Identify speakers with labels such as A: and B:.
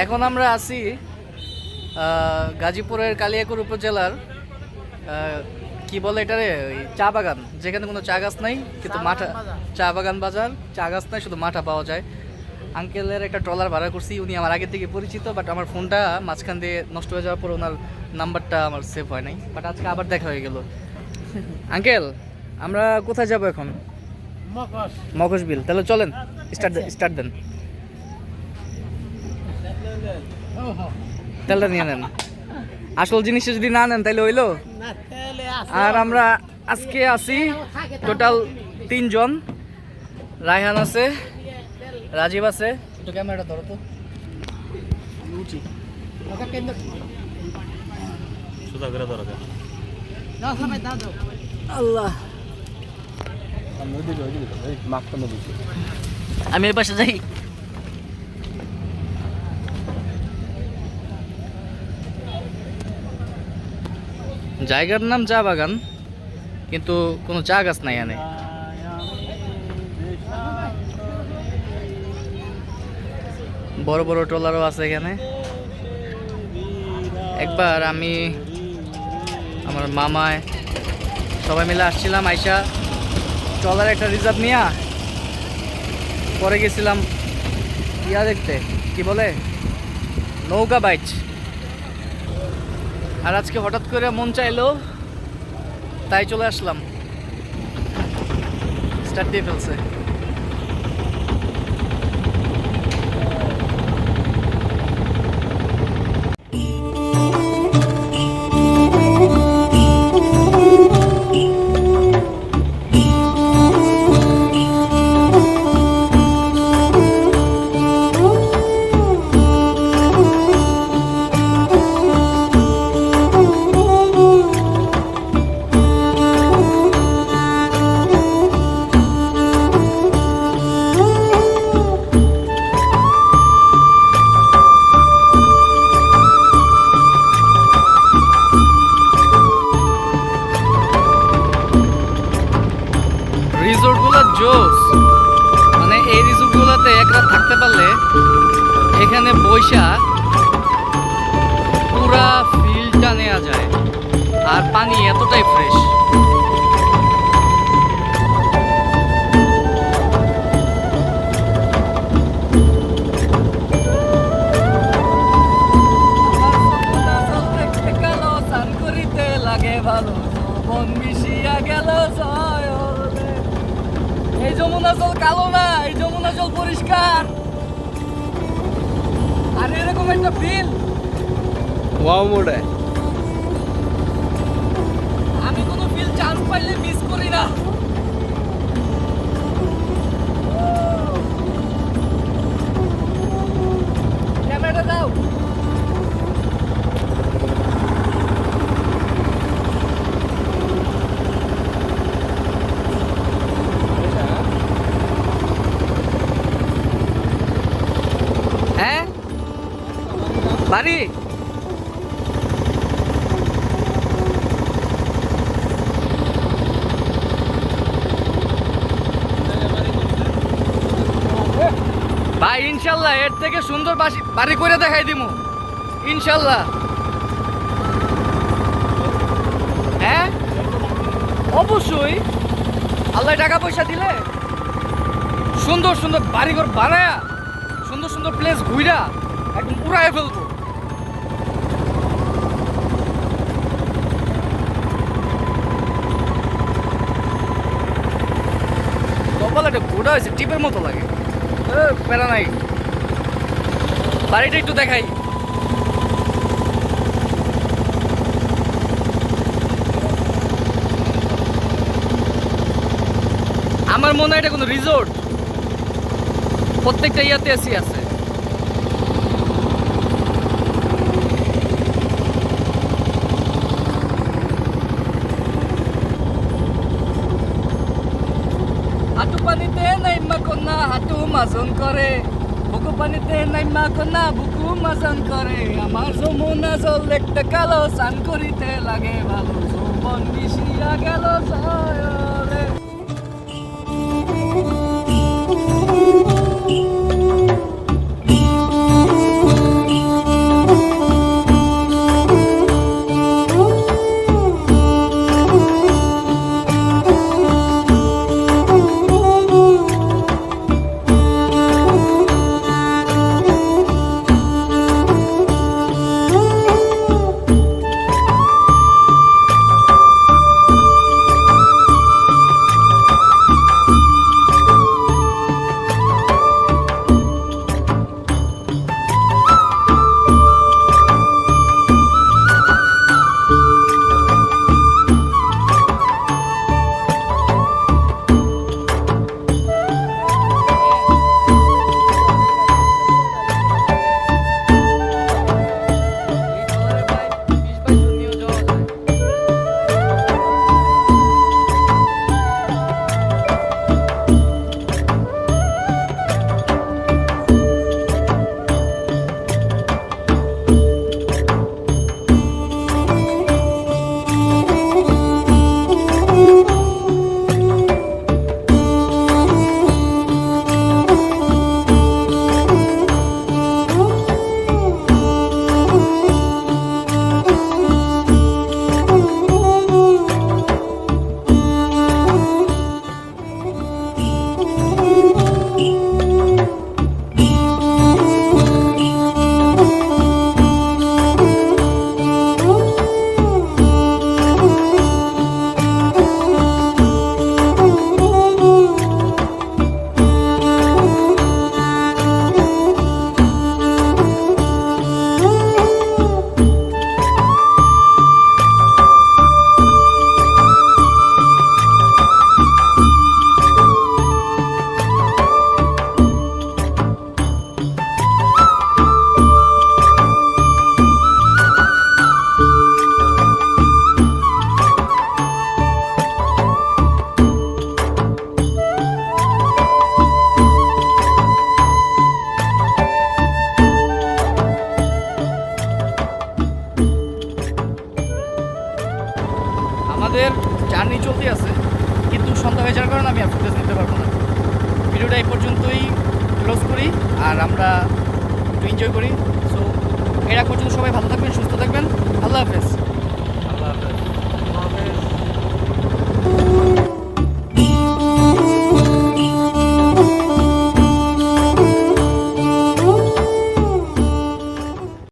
A: এখন আমরা আছি গাজীপুরের কালিয়াকৈর উপজেলার কি বলে এটারে ওই চা বাগান, যেখানে কোনো চা গাছ নাই কিন্তু মাঠা, চা বাগান বাজার, চা গাছ নাই শুধু মাঠা পাওয়া যায়। আঙ্কেলের একটা ট্রলার ভাড়া করছি, উনি আমার আগে থেকে পরিচিত, বাট আমার ফোনটা মাঝখান দিয়ে নষ্ট হয়ে যাওয়ার পর ওনার নাম্বারটা আমার সেভ হয় নাই, বাট আজকে আবার দেখা হয়ে গেল। আঙ্কেল, আমরা কোথায় যাব এখন? মকশ বিল। তাহলে চলেন, স্টার্ট দেন। তেলটা নিয়ে নেন, আসল জিনিসটা যদি না নেন তাহলে হইলো। আর আমরা আজকে আছি টোটাল 3 জন। রায়হান আছে, রাজীব আছে। একটু ক্যামেরাটা ধরো তো। আল্লাহ, আমি এর পাশে যাই। জায়গার নাম চা বাগান, কিন্তু কোনো চা গাছ নাই এখানে। বড় বড় ট্রলারও আছে এখানে। একবার আমি, আমার মামায় সবাই মিলে আসছিলাম, আইসা ট্রলার একটা রিজার্ভ নিয়ে পরে গেছিলাম ইয়া দেখতে, কি বলে, নৌকা বাইচ। আর আজকে হঠাৎ করে মন চাইলো, তাই চলে আসলাম। স্টার্ট দিয়ে ফেলছে। রিসোর্টগুলো জোস, মানে এই রিসোর্টগুলোতে এক রাত থাকতে পারলে এখানে বৈশা পুরা ফিলটা নেওয়া যায়। আর পানি এতটাই ফ্রেশ। লাগে ভালো, মন মিশিয়া গেল জয়। এই যমুনা জল কালো না, এই যমুনা জল পরিষ্কার। আর এরকম একটা ফিল ওয়াও মোড়ে আমি কোনো ফিল চান্স পাইলে মিস করি না। ক্যামেরাটা দাও। হ্যাঁ বাড়ি ভাই, ইনশাল্লাহ এর থেকে সুন্দর বাড়ি করে দেখাই দিমু ইনশাল্লাহ। হ্যাঁ অবশ্যই, আল্লাহ টাকা পয়সা দিলে সুন্দর সুন্দর বাড়িঘর বানায়া, সুন্দর সুন্দর প্লেস ঘুরা একদম উড়ায় ফেলবো। কপাল একটা ঘোড়া হয়েছে, টিপের মতো লাগে। প্যারা নাই, বাড়িটা একটু দেখাই। আমার মনে হয় এটা কোনো রিসোর্ট, প্রত্যেকটা ইয়াতে এসি আছে। হাঁটু পানিতে নাইমা কন্যা হাঁটু মাজন করে, বুকু পানিতে নাইমা কন্যা বুকু মাজন করে। আমার যমুনা জল একটা কালো, স্নান করিতে লাগে ভালো, যৌবন মিশিয়া গেল জয়রে।
B: একটু এনজয় করি। সো এরা পর্যন্ত সবাই ভালো থাকবেন, সুস্থ থাকবেন। আল্লাহ হাফেজ।
A: আল্লাহ হাফেজ।